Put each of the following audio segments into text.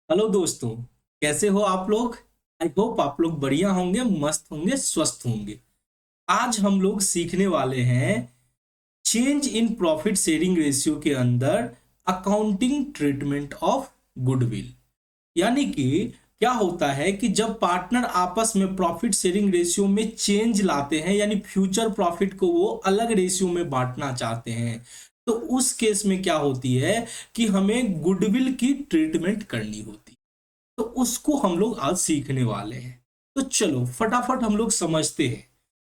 Hello दोस्तों। कैसे हो आप लोग? आई होप आप लोग बढ़िया होंगे, मस्त होंगे, स्वस्थ होंगे। आज हम लोग सीखने वाले हैं change in profit sharing ratio के अंदर अकाउंटिंग ट्रीटमेंट ऑफ गुडविल। यानी कि क्या होता है कि जब पार्टनर आपस में प्रॉफिट शेयरिंग रेशियो में चेंज लाते हैं, यानी फ्यूचर प्रॉफिट को वो अलग रेशियो में बांटना चाहते हैं, तो उस केस में क्या होती है कि हमें गुडविल की ट्रीटमेंट करनी होती है। तो उसको हम लोग आज सीखने वाले हैं। तो चलो फटाफट हम लोग समझते हैं।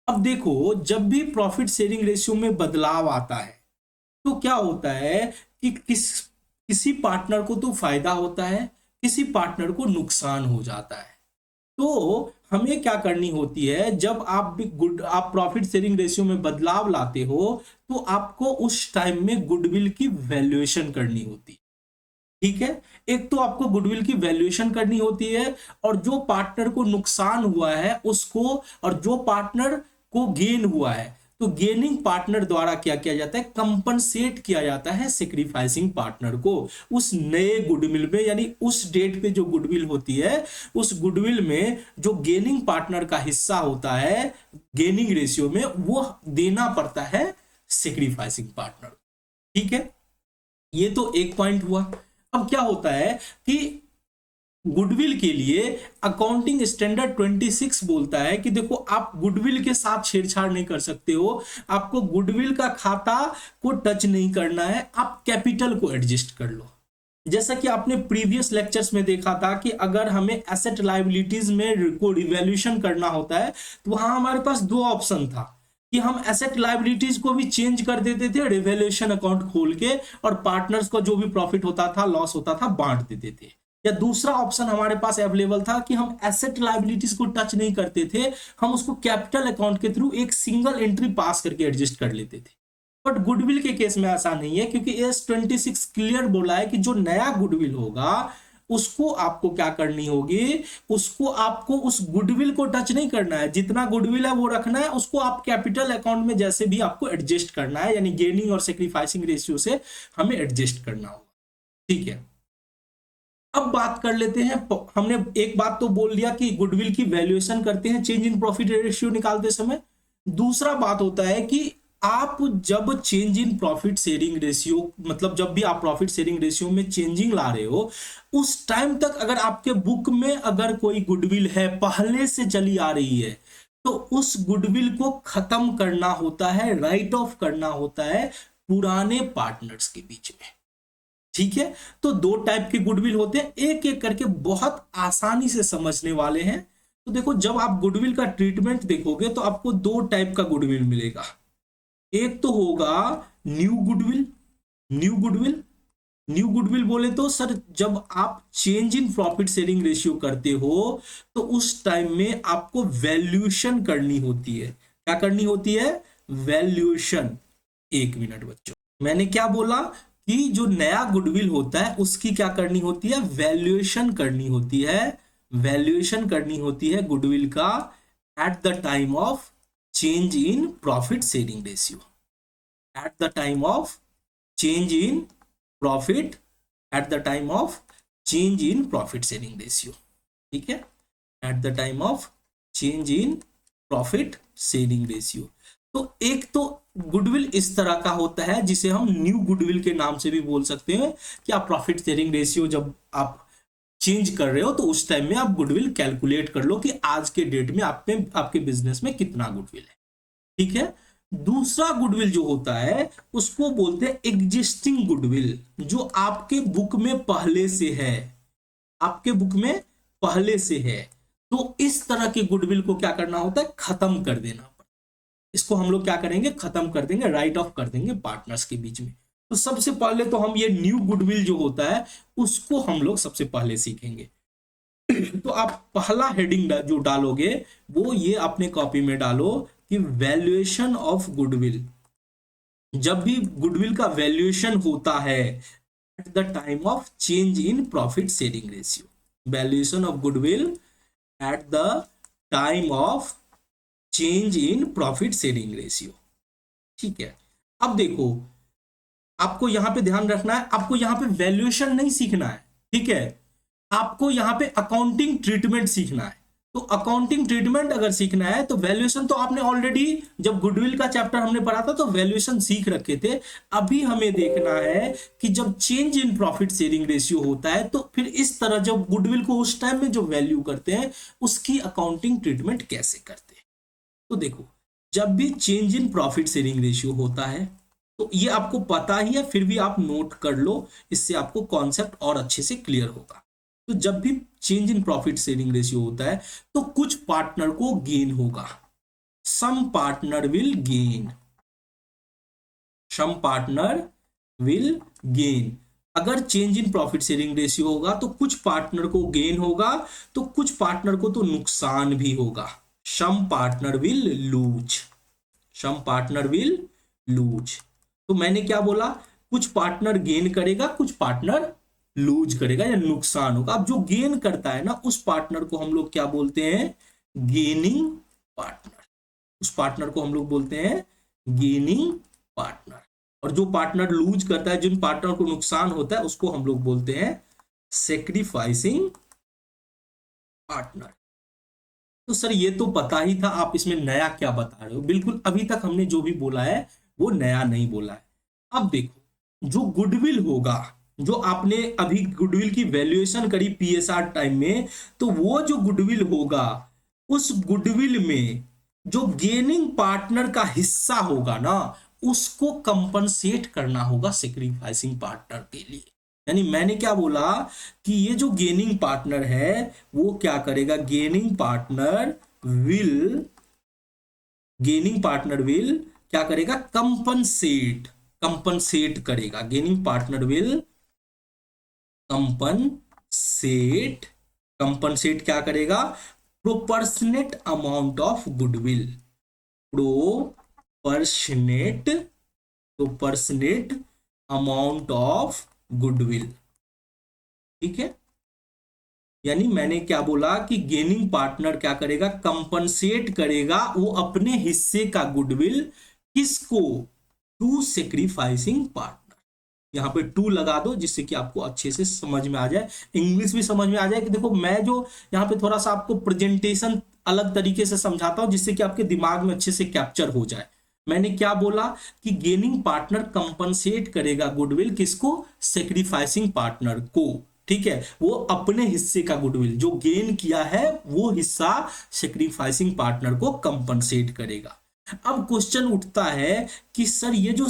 अब देखो, जब भी प्रॉफिट शेयरिंग रेशियो में बदलाव आता है तो क्या होता है कि किसी पार्टनर को तो फायदा होता है, किसी पार्टनर को नुकसान हो जाता है। तो हमें क्या करनी होती है, जब आप प्रॉफिट शेयरिंग रेशियो में बदलाव लाते हो तो आपको उस टाइम में गुडविल की वैल्यूएशन करनी होती है। ठीक है। एक तो आपको गुडविल की वैल्यूएशन करनी होती है, और जो पार्टनर को नुकसान हुआ है उसको, और जो पार्टनर को गेन हुआ है तो गेनिंग पार्टनर द्वारा क्या किया जाता है, कंपनसेट किया जाता है सेक्रीफाइसिंग पार्टनर को उस नए गुडविल में। यानी उस डेट पे जो गुडविल होती है, उस गुडविल में जो गेनिंग पार्टनर का हिस्सा होता है गेनिंग रेशियो में, वो देना पड़ता है सेक्रीफाइसिंग पार्टनर। ठीक है। ये तो एक पॉइंट हुआ। अब क्या होता है कि गुडविल के लिए अकाउंटिंग स्टैंडर्ड 26 बोलता है कि देखो, आप गुडविल के साथ छेड़छाड़ नहीं कर सकते हो। आपको गुडविल का खाता को टच नहीं करना है, आप कैपिटल को एडजस्ट कर लो। जैसा कि आपने प्रीवियस लेक्चर्स में देखा था कि अगर हमें एसेट लायबिलिटीज में को रिवैल्यूएशन करना होता है तो वहां हमारे पास दो ऑप्शन था कि हम एसेट लायबिलिटीज को भी चेंज कर देते थे रिवैल्यूएशन अकाउंट खोल के, और पार्टनर्स को जो भी प्रॉफिट होता था, लॉस होता था, बांट देते थे। या दूसरा ऑप्शन हमारे पास अवेलेबल था कि हम एसेट लायबिलिटीज को टच नहीं करते थे, हम उसको कैपिटल अकाउंट के थ्रू एक सिंगल एंट्री पास करके एडजस्ट कर लेते थे। बट गुडविल के केस में ऐसा नहीं है, क्योंकि S26 क्लियर बोला है कि जो नया गुडविल होगा उसको आपको क्या करनी होगी, उसको आपको उस गुडविल को टच नहीं करना है। जितना गुडविल है वो रखना है, उसको आप कैपिटल अकाउंट में जैसे भी आपको एडजस्ट करना है, यानी गेनिंग और सेक्रीफाइसिंग रेशियो से हमें एडजस्ट करना होगा। ठीक है। अब बात कर लेते हैं। हमने एक बात तो बोल दिया कि गुडविल की वैल्यूएशन करते हैं चेंज इन प्रॉफिट रेशियो निकालते समय। दूसरा बात होता है कि आप जब change in profit sharing ratio, मतलब जब भी आप प्रॉफिट शेयरिंग रेशियो में चेंजिंग ला रहे हो, उस टाइम तक अगर आपके बुक में अगर कोई गुडविल है पहले से चली आ रही है, तो उस गुडविल को खत्म करना होता है, राइट ऑफ करना होता है पुराने पार्टनर्स के बीच में। ठीक है। तो दो टाइप के गुडविल होते हैं, एक एक करके बहुत आसानी से समझने वाले हैं। तो देखो, जब आप गुडविल का ट्रीटमेंट देखोगे तो आपको दो टाइप का गुडविल मिलेगा। एक तो होगा new goodwill. New goodwill, new goodwill बोले तो सर, जब आप change in profit sharing ratio करते हो तो उस टाइम में आपको वैल्यूएशन करनी होती है। क्या करनी होती है? वैल्यूएशन। एक मिनट बच्चों, मैंने क्या बोला कि जो नया गुडविल होता है उसकी क्या करनी होती है, वैल्यूएशन करनी होती है। वैल्यूएशन करनी होती है गुडविल का at the time of change in profit sharing ratio. At the time of change in profit, at the time of change in profit sharing ratio. ठीक है। At the time of change in profit sharing ratio. तो एक तो goodwill इस तरह का होता है जिसे हम न्यू गुडविल के नाम से भी बोल सकते हैं, कि आप प्रॉफिट शेयरिंग रेशियो जब आप चेंज कर रहे हो तो उस टाइम में आप गुडविल कैलकुलेट कर लो कि आज के डेट में आप में आपके बिजनेस में कितना गुडविल है। ठीक है। दूसरा गुडविल जो होता है उसको बोलते हैं एग्जिस्टिंग गुडविल, जो आपके बुक में पहले से है। आपके बुक में पहले से है। तो इस तरह के गुडविल को क्या करना होता है, खत्म कर देना। इसको हम लोग क्या करेंगे, खत्म कर देंगे, राइट ऑफ कर देंगे पार्टनर्स के बीच में। तो सबसे पहले तो हम ये न्यू गुडविल जो होता है उसको हम लोग सबसे पहले सीखेंगे। तो आप पहला हेडिंग जो डालोगे वो ये अपने कॉपी में डालो कि वैल्यूएशन ऑफ गुडविल। जब भी गुडविल का वैल्यूएशन होता है at the time of change in profit sharing ratio, valuation of goodwill at the time of change in profit sharing ratio. ठीक है। अब देखो, आपको यहां पे ध्यान रखना है, आपको यहां पे वैल्यूएशन नहीं सीखना है। ठीक है। आपको यहाँ पे अकाउंटिंग ट्रीटमेंट सीखना है। तो अकाउंटिंग ट्रीटमेंट अगर सीखना है तो वैल्यूएशन तो आपने ऑलरेडी, जब गुडविल का चैप्टर हमने पढ़ा था तो वैल्यूएशन सीख रखे थे। अभी हमें देखना है कि जब change in profit sharing ratio होता है तो फिर इस तरह जब गुडविल को उस टाइम में जो वैल्यू करते हैं उसकी अकाउंटिंग ट्रीटमेंट कैसे करते हैं। तो देखो, जब भी change in profit sharing ratio होता है तो ये आपको पता ही है, फिर भी आप नोट कर लो, इससे आपको कॉन्सेप्ट और अच्छे से क्लियर होगा। तो जब भी change in profit sharing ratio होता है तो कुछ पार्टनर को गेन होगा, some partner will gain, some partner will gain. अगर change in profit sharing ratio होगा तो कुछ पार्टनर को गेन होगा तो कुछ पार्टनर को तो नुकसान भी होगा, some partner will lose, some partner will lose. तो मैंने क्या बोला, कुछ पार्टनर गेन करेगा कुछ पार्टनर लूज करेगा या नुकसान होगा। अब जो गेन करता है ना उस पार्टनर को हम लोग क्या बोलते हैं, गेनिंग पार्टनर, उस पार्टनर को हम लोग बोलते हैं गेनिंग पार्टनर। और जो पार्टनर लूज करता है, जिन पार्टनर को नुकसान होता है उसको हम लोग बोलते हैं सेक्रीफाइसिंग पार्टनर। तो सर ये तो पता ही था, आप इसमें नया क्या बता रहे हो। बिल्कुल, अभी तक हमने जो भी बोला है वो नया नहीं बोला है। अब देखो, जो गुडविल होगा, जो आपने अभी गुडविल की वैल्यूएशन करी पीएसआर टाइम में, तो वो जो गुडविल होगा उस गुडविल में जो गेनिंग पार्टनर का हिस्सा होगा ना उसको कंपनसेट करना होगा सेक्रीफाइसिंग पार्टनर के लिए। यानी मैंने क्या बोला कि ये जो गेनिंग पार्टनर है वो क्या करेगा, गेनिंग पार्टनर विल क्या करेगा, कंपनसेट, कंपनसेट करेगा। Gaining partner will compensate, compensate क्या करेगा, proportionate amount of goodwill, proportionate, proportionate amount of goodwill. ठीक है, यानी मैंने क्या बोला कि गेनिंग पार्टनर क्या करेगा, कंपनसेट करेगा वो अपने हिस्से का गुडविल, किसको, टू सेक्रीफाइसिंग पार्टनर। यहाँ पे टू लगा दो जिससे कि आपको अच्छे से समझ में आ जाए, इंग्लिश भी समझ में आ जाए। कि देखो, मैं जो यहाँ पे थोड़ा सा आपको प्रेजेंटेशन अलग तरीके से समझाता हूं जिससे कि आपके दिमाग में अच्छे से कैप्चर हो जाए। मैंने क्या बोला कि गेनिंग पार्टनर कंपनसेट करेगा गुडविल, किसको, सेक्रीफाइसिंग पार्टनर को। ठीक है, वो अपने हिस्से का गुडविल जो गेन किया है वो हिस्सा सेक्रीफाइसिंग पार्टनर को कंपनसेट करेगा। अब क्वेश्चन उठता है कि सर ये जो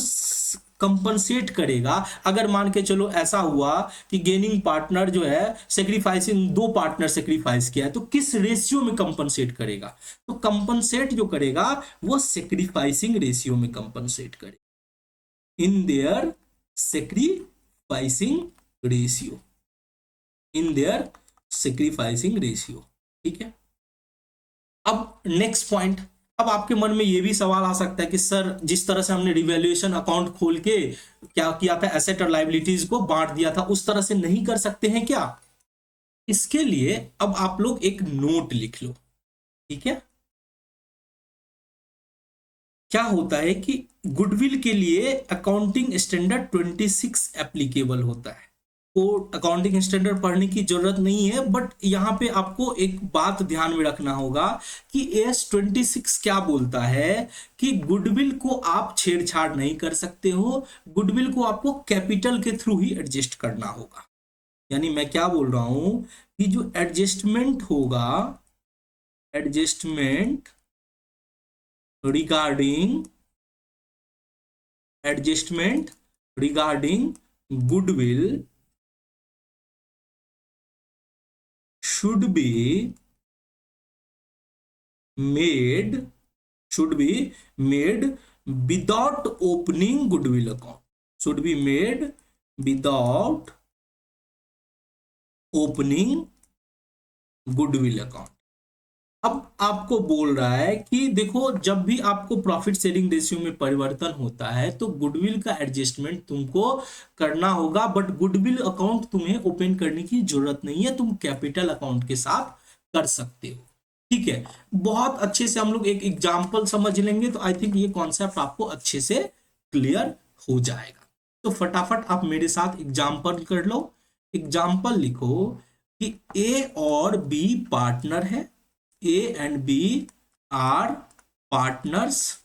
कंपनसेट करेगा, अगर मान के चलो ऐसा हुआ कि गेनिंग पार्टनर जो है सेक्रीफाइसिंग, दो पार्टनर सेक्रीफाइस किया है, तो किस रेशियो में कंपनसेट करेगा, तो कंपनसेट जो करेगा वो सेक्रीफाइसिंग रेशियो में कंपनसेट करेगा, in their sacrificing ratio, in their sacrificing ratio. ठीक है, अब नेक्स्ट पॉइंट, अब आपके मन में ये भी सवाल आ सकता है कि सर जिस तरह से हमने रिवैल्यूएशन अकाउंट खोल के क्या किया था, एसेट और लायबिलिटीज को बांट दिया था, उस तरह से नहीं कर सकते हैं क्या। इसके लिए अब आप लोग एक नोट लिख लो। ठीक है, क्या होता है कि गुडविल के लिए अकाउंटिंग स्टैंडर्ड 26 एप्लीकेबल होता है। को अकाउंटिंग स्टैंडर्ड पढ़ने की जरूरत नहीं है, बट यहाँ पे आपको एक बात ध्यान में रखना होगा कि AS26 क्या बोलता है कि गुडविल को आप छेड़छाड़ नहीं कर सकते हो, गुडविल को आपको कैपिटल के थ्रू ही एडजस्ट करना होगा। यानी मैं क्या बोल रहा हूं कि जो एडजस्टमेंट होगा, adjustment regarding, adjustment regarding goodwill should be made, should be made without opening goodwill account, should be made without opening goodwill account। अब आपको बोल रहा है कि देखो, जब भी आपको प्रॉफिट शेयरिंग रेशियो में परिवर्तन होता है तो गुडविल का एडजस्टमेंट तुमको करना होगा, बट गुडविल अकाउंट तुम्हें ओपन करने की जरूरत नहीं है, तुम कैपिटल अकाउंट के साथ कर सकते हो। ठीक है, बहुत अच्छे से हम लोग एक एग्जाम्पल समझ लेंगे तो आई थिंक ये कॉन्सेप्ट आपको अच्छे से क्लियर हो जाएगा। तो फटाफट आप मेरे साथ एग्जाम्पल कर लो। एग्जाम्पल लिखो कि ए और बी पार्टनर है, A and B are partners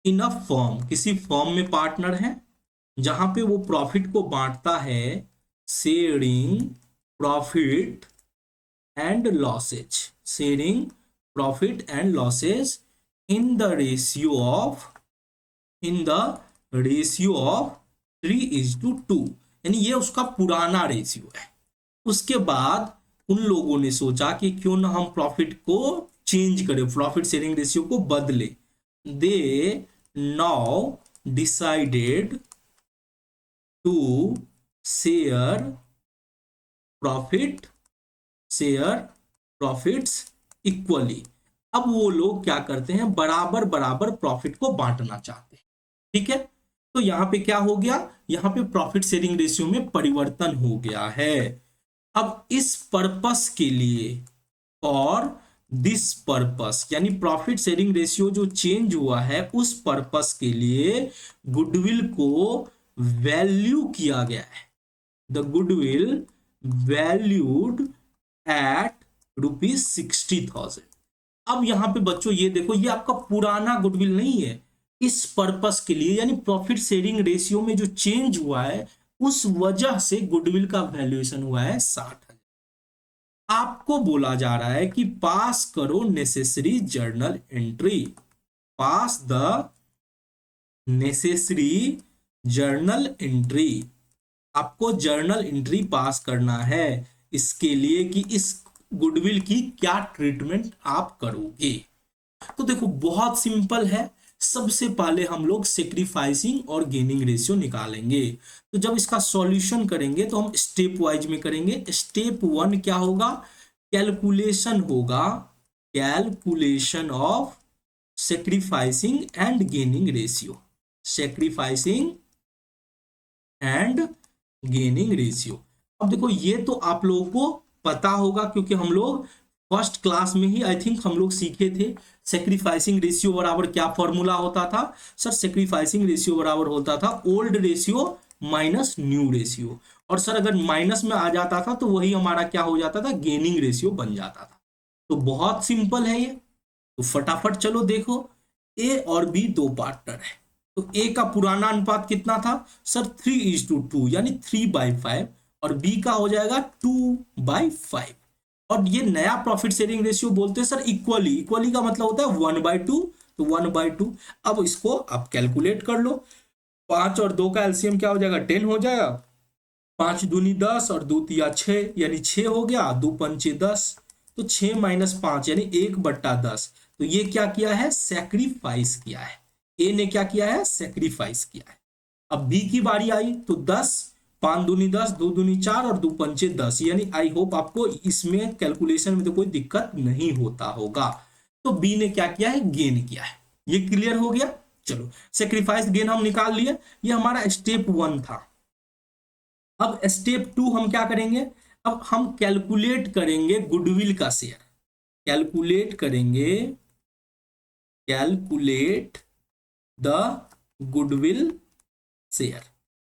in a firm, किसी फर्म में पार्टनर है जहां पे वो प्रॉफिट को बांटता है, sharing profit and losses, sharing profit and losses in the ratio of, in the ratio of 3:2, यानी ये उसका पुराना रेशियो है। उसके बाद उन लोगों ने सोचा कि क्यों ना हम प्रॉफिट को चेंज करें, प्रॉफिट शेयरिंग रेशियो को बदले। They now decided to share profit, share profits equally. अब वो लोग क्या करते हैं, बराबर बराबर प्रॉफिट को बांटना चाहते हैं। ठीक है, तो यहां पे क्या हो गया, यहां पे प्रॉफिट शेयरिंग रेशियो में परिवर्तन हो गया है। अब इस पर्पस के लिए और दिस पर्पस, यानी प्रॉफिट शेयरिंग रेशियो जो चेंज हुआ है उस पर्पस के लिए गुडविल को वैल्यू किया गया है। The goodwill valued at ₹60,000। अब यहां पे बच्चों ये देखो, ये आपका पुराना गुडविल नहीं है, इस पर्पस के लिए यानी प्रॉफिट शेयरिंग रेशियो में जो चेंज हुआ है उस वजह से गुडविल का वैल्यूएशन हुआ है 60,000। आपको बोला जा रहा है कि पास करो necessary journal entry, pass the necessary journal entry, आपको जर्नल एंट्री पास करना है इसके लिए कि इस गुडविल की क्या ट्रीटमेंट आप करोगे। तो देखो बहुत सिंपल है, सबसे पहले हम लोग सेक्रीफाइसिंग और गेनिंग रेशियो निकालेंगे। तो जब इसका सॉल्यूशन करेंगे तो हम स्टेप वाइज में करेंगे। स्टेप 1 क्या होगा, कैलकुलेशन होगा, calculation of sacrificing and gaining ratio, sacrificing and gaining ratio. अब देखो ये तो आप लोगों को पता होगा क्योंकि हम लोग फर्स्ट क्लास में ही आई थिंक हम लोग सीखे थे। सेक्रीफाइसिंग रेशियो बराबर क्या फॉर्मूला होता था सर, सेक्रीफाइसिंग रेशियो बराबर होता था old ratio minus new ratio, और सर अगर माइनस में आ जाता था तो वही हमारा क्या हो जाता था, गेनिंग रेशियो बन जाता था। तो बहुत सिंपल है ये, तो फटाफट चलो देखो, ए और बी दो पार्टनर है, तो ए का पुराना अनुपात कितना था सर 3:2 यानी 3/5, और बी का हो जाएगा 2/5। और ये नया प्रॉफिट शेयरिंग रेशियो बोलते हैं सर इक्वली, इक्वली का मतलब होता है 1/2, तो 1/2। अब इसको आप कैलकुलेट कर लो, 5 और 2 का एलसीएम क्या हो जाएगा 10 हो जाएगा, 5 दूनी 10 और 2 तिया 6 यानी 6 हो गया, 2 पंचे 10, तो 6 - 5 यानी 1/10। तो ये क्या किया है, सैक्रिफाइस किया है, ए ने क्या किया है, सैक्रिफाइस किया है। अब बी की बारी आई तो 10, 5 दूनी 10, 2 दूनी 4 और 2 पंचे 10, यानी आई होप आपको इसमें कैलकुलेशन में तो कोई दिक्कत नहीं होता होगा। तो बी ने क्या किया है, गेन किया है। ये क्लियर हो गया। चलो सेक्रीफाइस गेन हम निकाल लिए, ये हमारा स्टेप 1 था। अब स्टेप 2 हम क्या करेंगे, अब हम कैलकुलेट करेंगे गुडविल का शेयर, कैलकुलेट करेंगे, कैलकुलेट द गुडविल शेयर।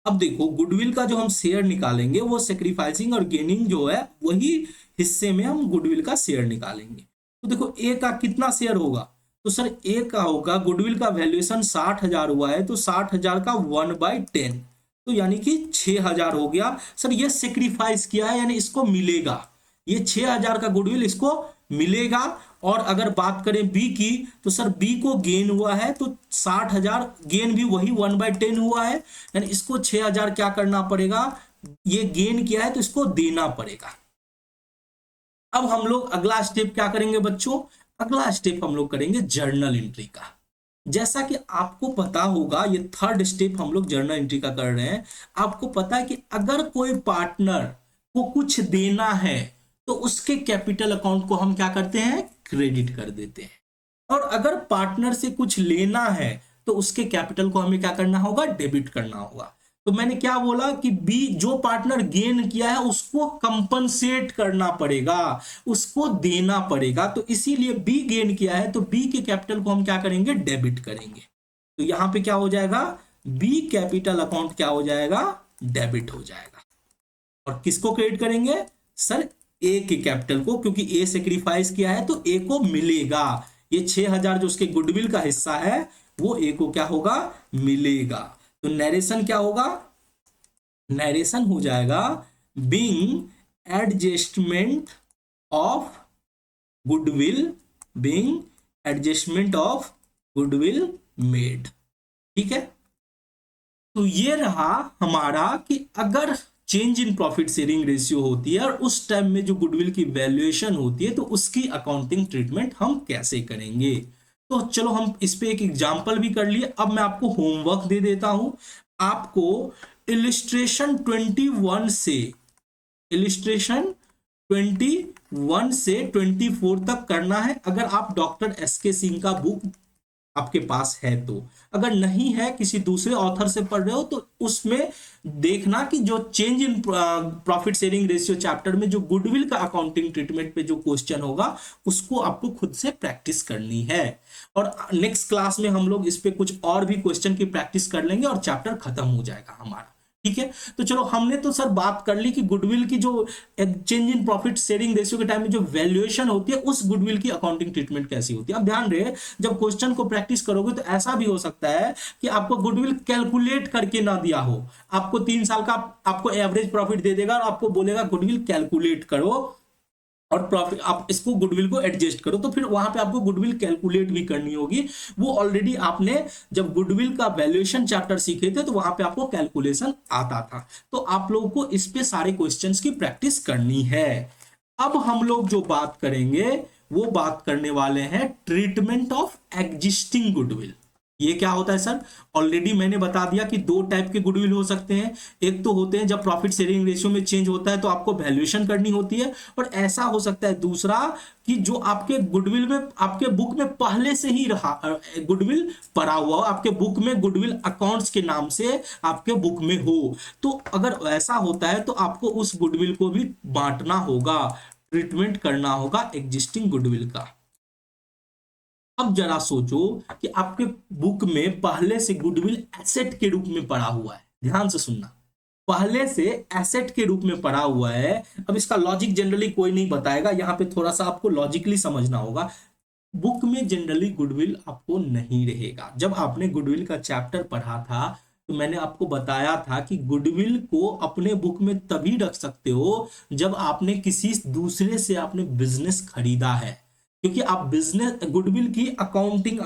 अब देखो गुडविल का जो हम शेयर निकालेंगे वो सेक्रीफाइसिंग और गेनिंग जो है वही हिस्से में हम गुडविल का शेयर निकालेंगे। तो देखो ए का कितना शेयर होगा, तो सर ए का होगा, गुडविल का वैल्यूएशन 60,000 हुआ है तो 60,000 का 1/10, तो यानी कि 6,000 हो गया। सर ये सेक्रीफाइस किया है यानी इसको मिलेगा, ये 6,000 का गुडविल इसको मिलेगा। और अगर बात करें बी की तो सर बी को गेन हुआ है तो 60,000 गेन भी वही 1/10 हुआ है, यानी इसको 6,000 क्या करना पड़ेगा, ये गेन किया है तो इसको देना पड़ेगा। अब हम लोग अगला स्टेप क्या करेंगे बच्चों, अगला स्टेप हम लोग करेंगे जर्नल एंट्री का। जैसा कि आपको पता होगा ये थर्ड स्टेप हम लोग जर्नल एंट्री का कर रहे हैं। आपको पता है कि अगर कोई पार्टनर को कुछ देना है तो उसके कैपिटल अकाउंट को हम क्या करते हैं, क्रेडिट कर देते हैं, और अगर पार्टनर से कुछ लेना है तो उसके कैपिटल को हमें क्या करना होगा, डेबिट करना होगा। तो मैंने क्या बोला कि बी जो पार्टनर गेन किया है उसको कंपनसेट करना पड़ेगा, उसको देना पड़ेगा, तो इसीलिए बी गेन किया है तो बी के कैपिटल को हम क्या करेंगे, डेबिट करेंगे। तो यहां पे क्या हो जाएगा, बी कैपिटल अकाउंट क्या हो जाएगा, डेबिट हो जाएगा। और किसको क्रेडिट करेंगे सर, ए के कैपिटल को, क्योंकि ए सेक्रीफाइस किया है तो ए को मिलेगा। ये 6,000 जो उसके गुडविल का हिस्सा है वो ए को क्या होगा, मिलेगा। तो नरेशन क्या होगा, नरेशन हो जाएगा being adjustment of goodwill, being adjustment of goodwill made. ठीक है, तो ये रहा हमारा कि अगर change in profit sharing ratio होती है और उस टाइम में जो गुडविल की वैल्यूएशन होती है तो उसकी अकाउंटिंग ट्रीटमेंट हम कैसे करेंगे। तो चलो हम इस पे एक एग्जांपल भी कर लिए। अब मैं आपको होमवर्क दे देता हूं, आपको इलिस्ट्रेशन 21 से, इलिस्ट्रेशन 21 से 24 तक करना है। अगर आप डॉक्टर एस के सिंह का बुक आपके पास है तो, अगर नहीं है किसी दूसरे ऑथर से पढ़ रहे हो तो उसमें देखना कि जो change in profit sharing ratio chapter में जो गुडविल का अकाउंटिंग ट्रीटमेंट पे जो क्वेश्चन होगा उसको आपको खुद से प्रैक्टिस करनी है। और नेक्स्ट क्लास में हम लोग इस पे कुछ और भी क्वेश्चन की प्रैक्टिस कर लेंगे और चैप्टर खत्म हो जाएगा हमारा। ठीक है, तो चलो हमने तो सर बात कर ली कि गुडविल की जो change in profit sharing ratio के टाइम में जो वैल्यूएशन होती है उस गुडविल की अकाउंटिंग ट्रीटमेंट कैसी होती है। अब ध्यान रहे, जब क्वेश्चन को प्रैक्टिस करोगे तो ऐसा भी हो सकता है कि आपको गुडविल कैलकुलेट करके ना दिया हो, आपको 3 साल का आपको एवरेज प्रॉफिट दे देगा और आपको बोलेगा गुडविल कैलकुलेट करो और प्रॉफिट आप इसको गुडविल को एडजस्ट करो, तो फिर वहां पे आपको गुडविल कैलकुलेट भी करनी होगी। वो ऑलरेडी आपने जब गुडविल का वैल्यूएशन चैप्टर सीखे थे तो वहां पे आपको कैलकुलेशन आता था। तो आप लोगों को इस पे सारे क्वेश्चंस की प्रैक्टिस करनी है। अब हम लोग जो बात करेंगे वो बात करने वाले हैं ट्रीटमेंट ऑफ एग्जिस्टिंग गुडविल। ये क्या होता है सर, ऑलरेडी मैंने बता दिया कि 2 टाइप के गुडविल हो सकते हैं। एक तो होते हैं जब प्रॉफिट शेयरिंग रेशियो में चेंज होता है तो आपको वैल्यूएशन करनी होती है, और ऐसा हो सकता है दूसरा कि जो आपके गुडविल में आपके बुक में पहले से ही रहा गुडविल पड़ा हुआ, आपके बुक में गुडविल अकाउंट्स के नाम से आपके बुक में हो। तो अगर ऐसा होता है तो आपको उस गुडविल को भी बांटना होगा, ट्रीटमेंट करना होगा एग्जिस्टिंग गुडविल का। अब जरा सोचो कि आपके बुक में पहले से गुडविल एसेट के रूप में पड़ा हुआ है, ध्यान से सुनना, पहले से एसेट के रूप में पड़ा हुआ है। अब इसका लॉजिक जनरली कोई नहीं बताएगा, यहां पे थोड़ा सा आपको लॉजिकली समझना होगा। बुक में जनरली गुडविल आपको नहीं रहेगा। जब आपने गुडविल का चैप्टर पढ़ा था तो मैंने आपको बताया था कि गुडविल को अपने बुक में तभी रख सकते हो जब आपने किसी दूसरे से आपने बिजनेस खरीदा है, क्योंकि आप बिजनेस गुडविल की अकाउंटिंग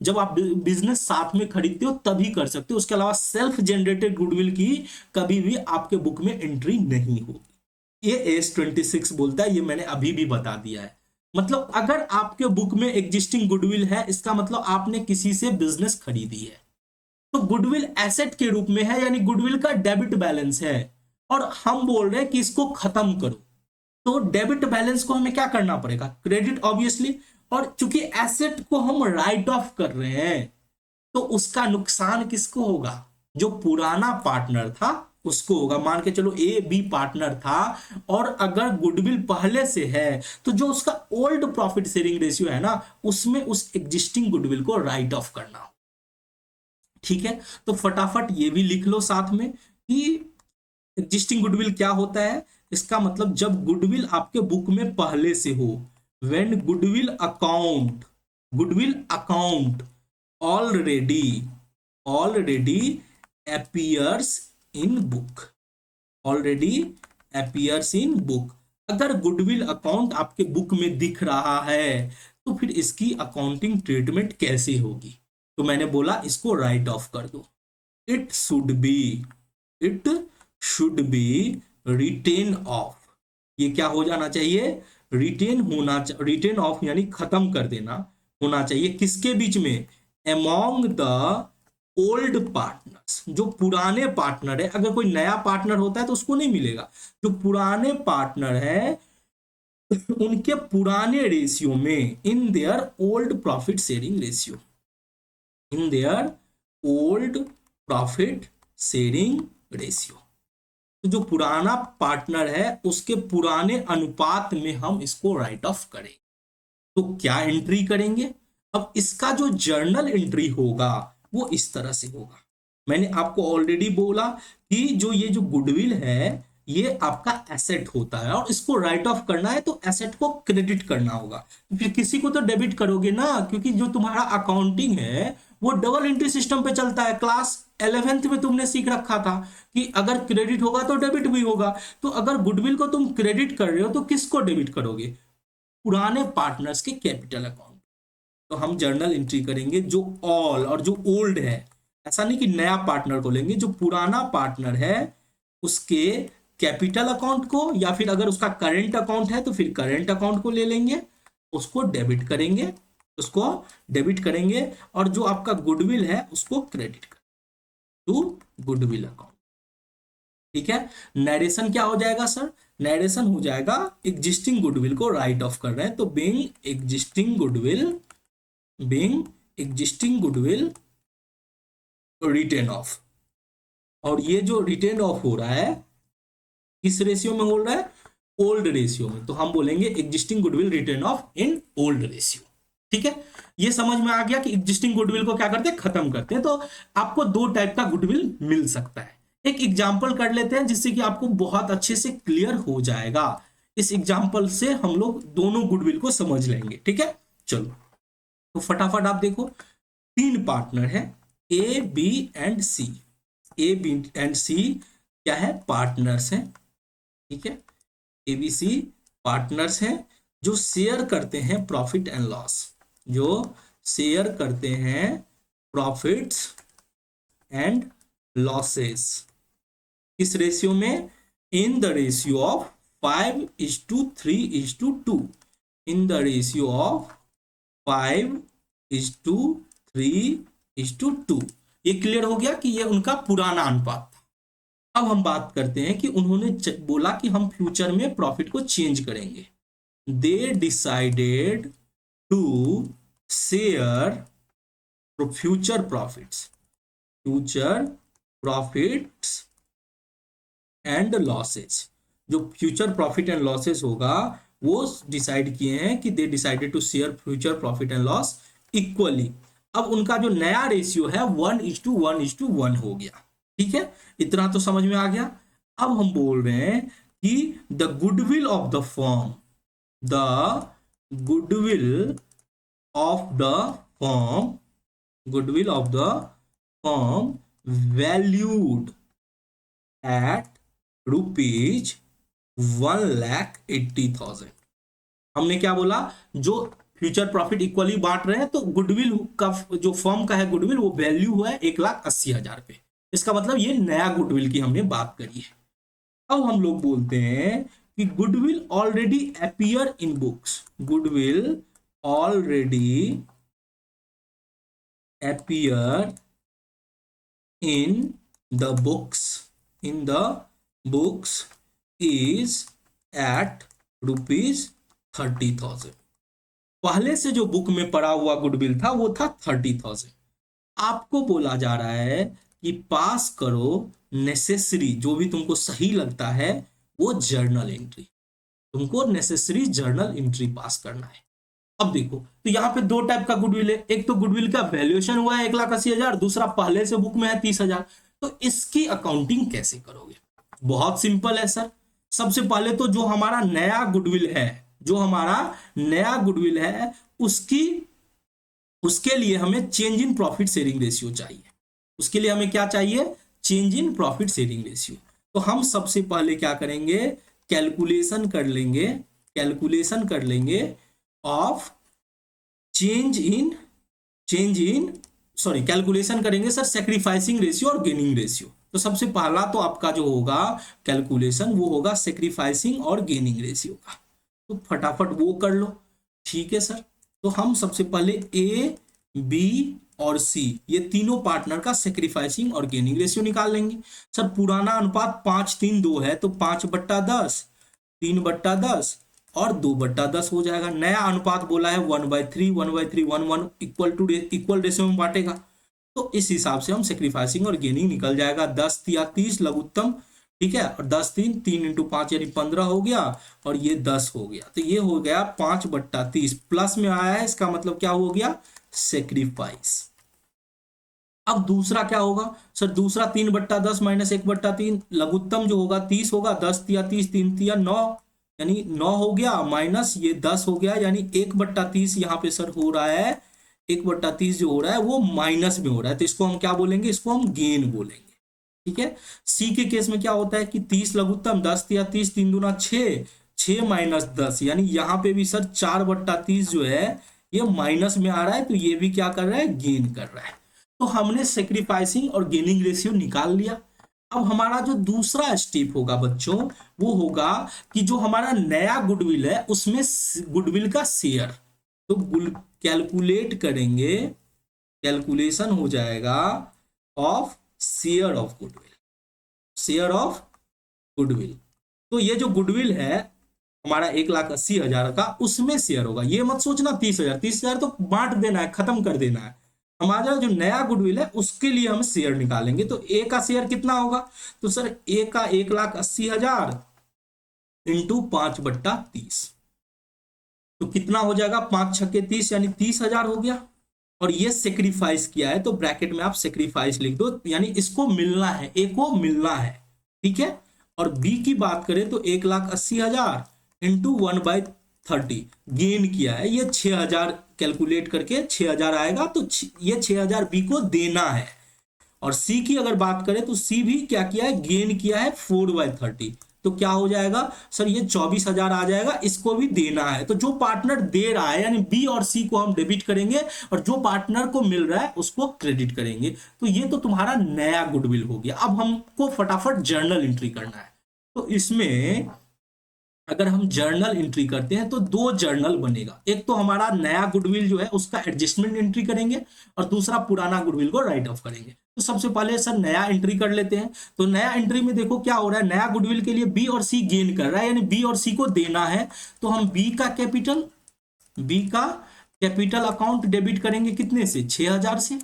जब आप बिजनेस साथ में खरीदते हो तभी कर सकते हो। उसके अलावा सेल्फ जनरेटेड गुडविल की कभी भी आपके बुक में एंट्री नहीं होगी। ये AS26 बोलता है, ये मैंने अभी भी बता दिया है। मतलब अगर आपके बुक में एग्जिस्टिंग गुडविल है इसका मतलब आपने किसी से बिजनेस खरीदी है, तो गुडविल एसेट के रूप में है, यानी गुडविल का डेबिट बैलेंस है, और हम बोल रहे हैं कि इसको खत्म करो। तो डेबिट बैलेंस को हमें क्या करना पड़ेगा, क्रेडिट ऑब्वियसली। और चूंकि एसेट को हम राइट ऑफ कर रहे हैं तो उसका नुकसान किसको होगा, जो पुराना पार्टनर था उसको होगा। मान के चलो ए बी पार्टनर था और अगर गुडविल पहले से है तो जो उसका ओल्ड प्रॉफिट शेयरिंग रेशियो है ना उसमें उस एग्जिस्टिंग गुडविल को राइट ऑफ करना हो। ठीक है, तो फटाफट ये भी लिख लो साथ में कि एग्जिस्टिंग गुडविल क्या होता है। इसका मतलब जब गुडविल आपके बुक में पहले से हो, when goodwill account already appears in book, already appears in book. अगर गुडविल अकाउंट आपके बुक में दिख रहा है तो फिर इसकी अकाउंटिंग ट्रीटमेंट कैसे होगी। तो मैंने बोला इसको राइट ऑफ कर दो। It should be written off. ये क्या हो जाना चाहिए, रिटेन ऑफ यानी खत्म कर देना होना चाहिए। किसके बीच में, अमॉन्ग द ओल्ड पार्टनर्स, जो पुराने पार्टनर है। अगर कोई नया पार्टनर होता है तो उसको नहीं मिलेगा, जो पुराने पार्टनर है उनके पुराने रेशियो में, in their old profit sharing ratio, in their old profit sharing ratio. तो जो पुराना पार्टनर है उसके पुराने अनुपात में हम इसको राइट ऑफ करें। तो क्या एंट्री करेंगे, अब इसका जो जर्नल एंट्री होगा वो इस तरह से होगा। मैंने आपको ऑलरेडी बोला कि जो ये जो गुडविल है ये आपका एसेट होता है और इसको राइट ऑफ करना है तो एसेट को क्रेडिट करना होगा। फिर किसी को तो डेबिट करोगे ना, क्योंकि जो तुम्हारा अकाउंटिंग है वो डबल एंट्री सिस्टम पे चलता है। क्लास 11th में तुमने सीख रखा था कि अगर क्रेडिट होगा तो डेबिट भी होगा। तो अगर गुडविल को तुम क्रेडिट कर रहे हो तो किसको डेबिट करोगे? पुराने पार्टनर्स के कैपिटल अकाउंट। तो हम जर्नल एंट्री करेंगे जो ऑल और जो ओल्ड है, ऐसा नहीं कि नया पार्टनर को लेंगे, जो पुराना पार्टनर है उसके कैपिटल अकाउंट को, या फिर अगर उसका करेंट अकाउंट है तो फिर करेंट अकाउंट को ले लेंगे, उसको डेबिट करेंगे, और जो आपका गुडविल है उसको क्रेडिट करेंगे टू गुडविल अकाउंट। ठीक है। नरेशन क्या हो जाएगा सर? नरेशन हो जाएगा एग्जिस्टिंग गुडविल को राइट ऑफ कर रहे हैं तो being existing goodwill written off. और ये जो रिटेन ऑफ हो रहा है किस रेशियो में हो रहा है? ओल्ड रेशियो में। तो हम बोलेंगे existing goodwill written off in old ratio. ठीक है, ये समझ में आ गया कि एग्जिस्टिंग गुडविल को क्या करते हैं? खत्म करते हैं। तो आपको दो टाइप का गुडविल मिल सकता है। एक एग्जाम्पल कर लेते हैं जिससे कि आपको बहुत अच्छे से क्लियर हो जाएगा। इस एग्जाम्पल से हम लोग दोनों गुडविल को समझ लेंगे। ठीक है, चलो तो फटाफट आप देखो, 3 पार्टनर है A B and C. A B and C क्या है? पार्टनर्स हैं। ठीक है, ए बी सी पार्टनर्स हैं जो शेयर करते हैं प्रॉफिट एंड लॉस, जो शेयर करते हैं प्रॉफिट्स एंड लॉसेस। किस रेशियो में? इन the ratio of 5:3:2। In the ratio of 5:3:2। ये क्लियर हो गया कि ये उनका पुराना अनुपात था। अब हम बात करते हैं कि उन्होंने बोला कि हम फ्यूचर में प्रॉफिट को चेंज करेंगे। They decided to share future profits and losses. जो फ्यूचर प्रॉफिट एंड लॉसेस होगा वो डिसाइड किए हैं कि they decided to share future profit and loss equally. अब उनका जो नया रेशियो है 1:1:1 हो गया। ठीक है, इतना तो समझ में आ गया। अब हम बोल रहे हैं कि the goodwill of the firm valued at ₹1,80,000। हमने क्या बोला? जो फ्यूचर प्रॉफिट इक्वली बांट रहे हैं तो गुडविल का जो फर्म का है गुडविल वो वैल्यू हुआ है 1,80,000 पे। इसका मतलब ये नया गुडविल की हमने बात करी है। अब हम लोग बोलते हैं कि goodwill already appear in books. Goodwill already appear in the books is at ₹30,000। पहले से जो बुक में पड़ा हुआ गुडविल था वो था 30,000। आपको बोला जा रहा है कि पास करो नेसेसरी, जो भी तुमको सही लगता है वो जर्नल एंट्री। तुमको नेसेसरी जर्नल एंट्री पास करना है। अब देखो, तो यहाँ पे 2 टाइप का गुडविल है। एक तो गुडविल का वैल्यूएशन हुआ है 1,80,000, दूसरा पहले से बुक में है 30,000। तो इसकी अकाउंटिंग कैसे करोगे? बहुत सिंपल है सर। सबसे पहले तो जो हमारा नया गुडविल है उसके लिए हमें change in profit sharing ratio चाहिए। उसके लिए हमें क्या चाहिए? Change in profit sharing ratio. तो हम सबसे पहले क्या करेंगे? कैलकुलेशन कर लेंगे ऑफ कैलकुलेशन करेंगे सर सेक्रीफाइसिंग रेशियो और गेनिंग रेशियो। तो सबसे पहला तो आपका जो होगा कैलकुलेशन वो होगा सेक्रीफाइसिंग और गेनिंग रेशियो का। तो फटाफट वो कर लो। ठीक है सर, तो हम सबसे पहले ए बी और सी ये तीनों पार्टनर का सेक्रीफाइसिंग और गेनिंग रेशियो निकाल लेंगे। सर पुराना अनुपात 5:3:2 है तो 5/10, 3/10 और 2/10 हो जाएगा। नया अनुपात बोला है 1/3, 1/3, 1 इक्वल रेशियो में बांटेगा। तो इस हिसाब से हम सेक्रीफाइसिंग और गेनिंग निकल जाएगा। 10 या 30 लघुत्तम। ठीक है, और 10 3 × 5 यानी 15 हो गया और ये 10 हो गया। तो ये हो गया 5/30 प्लस में आया है, इसका मतलब क्या हो गया? सेक्रीफाइस। अब दूसरा क्या होगा सर, दूसरा 3/10 माइनस 1/3, लघुत्तम जो होगा 30 होगा, 10 तिया 30, 3 तिया 9, यानी 9 हो गया, माइनस ये 10 हो गया, यानी 1/30 यहाँ पे सर हो रहा है, 1/30 जो हो रहा है वो माइनस में हो रहा है, तो इसको हम क्या बोलेंगे, इसको हम गेन बोलेंगे। ठीक है। सी के केस में क्या होता है कि 30 लघुत्तम, 10 तिया 30, 3 दूना 6, 6 माइनस 10, यानी यहाँ पे भी सर 4/30 जो है ये माइनस में आ रहा है, तो ये भी क्या कर रहा है, गेन कर रहा है। तो हमने सेक्रीफाइसिंग और गेनिंग रेशियो निकाल लिया। अब हमारा जो दूसरा स्टेप होगा बच्चों, वो होगा कि जो हमारा नया गुडविल है उसमें गुडविल का शेयर, तो कैलकुलेट करेंगे, कैलकुलेशन हो जाएगा of share of goodwill, share of goodwill. तो ये जो गुडविल है हमारा 1,80,000 का, उसमें शेयर होगा। ये मत सोचना 30,000, 30,000 तो बांट देना है, खत्म कर देना है। हमारा जो नया गुडविल है उसके लिए हम शेयर निकालेंगे। तो ए का शेयर कितना होगा, तो सर ए का 1,80,000 इंटू 5/30, तो कितना हो जाएगा, 5 छक्के 30, यानी 30,000 हो गया। और ये सेक्रीफाइस किया है तो ब्रैकेट में आप सेक्रीफाइस लिख दो, यानी इसको मिलना है, ए को मिलना है। ठीक है। और बी की बात करें तो 1,80,000 इंटू 1/30 गेन किया है, ये 6,000 कैलकुलेट करके 6,000 आएगा, तो ये 6,000 बी को देना है। और सी की अगर बात करें तो सी भी क्या किया है, गेन किया है 4/30, तो क्या हो जाएगा सर, ये 24,000 आ जाएगा, इसको भी देना है। तो जो पार्टनर दे रहा है यानी बी और सी को हम डेबिट करेंगे, और जो पार्टनर को मिल रहा है उसको क्रेडिट करेंगे। तो ये तो तुम्हारा नया गुडविल हो गया। अब हमको फटाफट जर्नल एंट्री करना है। तो इसमें अगर हम जर्नल एंट्री करते हैं तो दो जर्नल बनेगा, एक तो हमारा नया गुडविल जो है उसका एडजस्टमेंट एंट्री करेंगे, और दूसरा पुराना गुडविल को राइट ऑफ करेंगे। तो सबसे पहले सर नया एंट्री कर लेते हैं। तो नया एंट्री में देखो क्या हो रहा है, नया गुडविल के लिए बी और सी गेन कर रहा है, यानी बी और सी को देना है। तो हम बी का कैपिटल अकाउंट डेबिट करेंगे, कितने से, 6,000 से।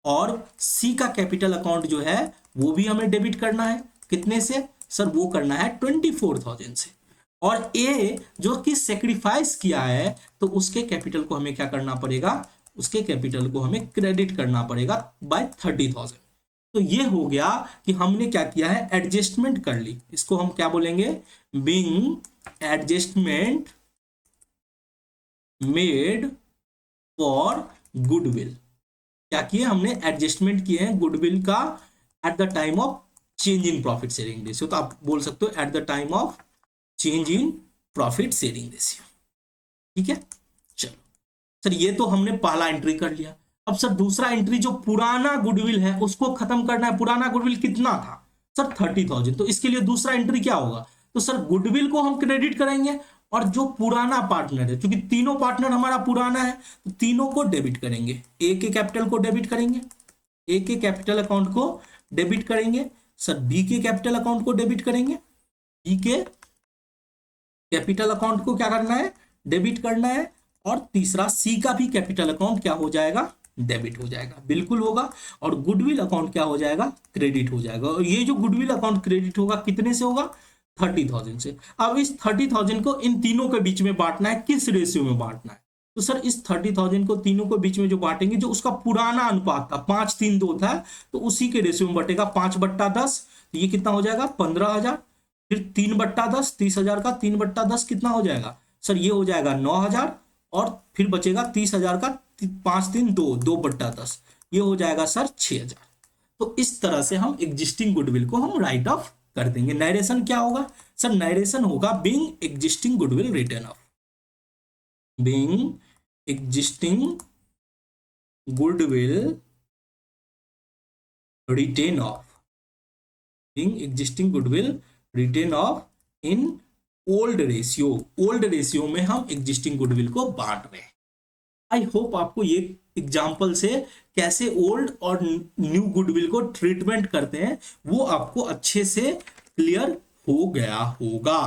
और सी का कैपिटल अकाउंट जो है वो भी हमें डेबिट करना है, कितने से सर, वो करना है 24,000 से। और ए जो कि सेक्रीफाइस किया है तो उसके कैपिटल को हमें क्या करना पड़ेगा, उसके कैपिटल को हमें क्रेडिट करना पड़ेगा बाय 30,000। तो ये हो गया कि हमने क्या किया है, एडजस्टमेंट कर ली। इसको हम क्या बोलेंगे, being adjustment made for goodwill. क्या किए हमने, एडजस्टमेंट किए हैं गुडविल का at the time of change in profit sharing ratio. तो आप बोल सकते हो at the time of change in profit sharing ratio. ठीक है। चलो सर, ये तो हमने पहला एंट्री कर लिया। अब सर दूसरा एंट्री, जो पुराना गुडविल है उसको खत्म करना है। पुराना गुडविल कितना था सर, 30,000। तो इसके लिए दूसरा एंट्री क्या होगा, तो सर गुडविल को हम क्रेडिट करेंगे, और जो पुराना पार्टनर है, क्योंकि तीनों पार्टनर हमारा पुराना है, तो तीनों को डेबिट करेंगे। ए के कैपिटल को डेबिट करेंगे, ए के कैपिटल अकाउंट को डेबिट करेंगे, सर बी के कैपिटल अकाउंट को डेबिट करेंगे, बी के कैपिटल अकाउंट को क्या करना है, डेबिट करना है। और तीसरा सी का भी कैपिटल अकाउंट क्या हो जाएगा, डेबिट हो जाएगा, बिल्कुल होगा। और गुडविल अकाउंट क्या हो जाएगा, क्रेडिट हो जाएगा। और ये जो गुडविल अकाउंट क्रेडिट होगा कितने से होगा, 30,000 से। अब इस 30,000 को इन तीनों के बीच में बांटना है, किस रेशियो में बांटना है, तो सर इस 30,000 को तीनों के बीच में जो बांटेंगे, जो उसका पुराना अनुपात था 5:3:2 था, तो उसी के रेशियो में बटेगा 5/10। ये कितना हो जाएगा, 15,000। फिर 3/10, 30,000 का 3/10 कितना हो जाएगा सर, ये हो जाएगा 9,000। और फिर बचेगा 30,000 का 5:3:2, 2/10, ये हो जाएगा सर 6,000। तो इस तरह से हम एग्जिस्टिंग गुडविल को हम राइट ऑफ कर देंगे। नरेशन क्या होगा सर, नरेशन होगा being existing goodwill return off, being existing goodwill written off, being existing goodwill written off in old ratio. Old ratio में हम एग्जिस्टिंग गुडविल को बांट रहे हैं। आई होप आपको ये एग्जाम्पल से कैसे ओल्ड और न्यू गुडविल को ट्रीटमेंट करते हैं वो आपको अच्छे से क्लियर हो गया होगा।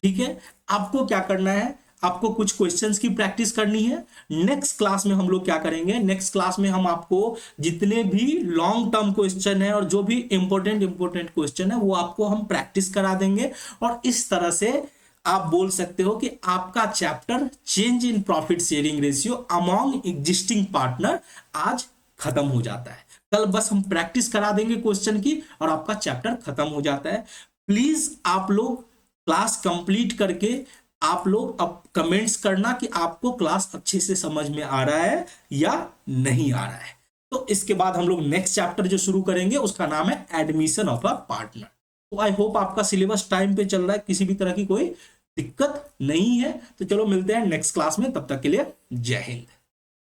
ठीक है। आपको क्या करना है, आपको कुछ क्वेश्चंस की प्रैक्टिस करनी है। नेक्स्ट क्लास में हम लोग क्या करेंगे, नेक्स्ट क्लास में हम आपको जितने भी लॉन्ग टर्म क्वेश्चन है और जो भी इंपॉर्टेंट क्वेश्चन है वो आपको हम प्रैक्टिस करा देंगे। और इस तरह से आप बोल सकते हो कि आपका chapter change in profit sharing ratio among existing partner आज खत्म हो जाता है। कल बस हम प्रैक्टिस करा देंगे क्वेश्चन की और आपका चैप्टर खत्म हो जाता है। प्लीज आप लोग क्लास कंप्लीट करके आप लोग अब कमेंट्स करना कि आपको क्लास अच्छे से समझ में आ रहा है या नहीं आ रहा है। तो इसके बाद हम लोग नेक्स्ट चैप्टर जो शुरू करेंगे उसका नाम है एडमिशन ऑफ अ पार्टनर। तो आई होप आपका सिलेबस टाइम पे चल रहा है, किसी भी तरह की कोई दिक्कत नहीं है। तो चलो मिलते हैं नेक्स्ट क्लास में, तब तक के लिए जय हिंद।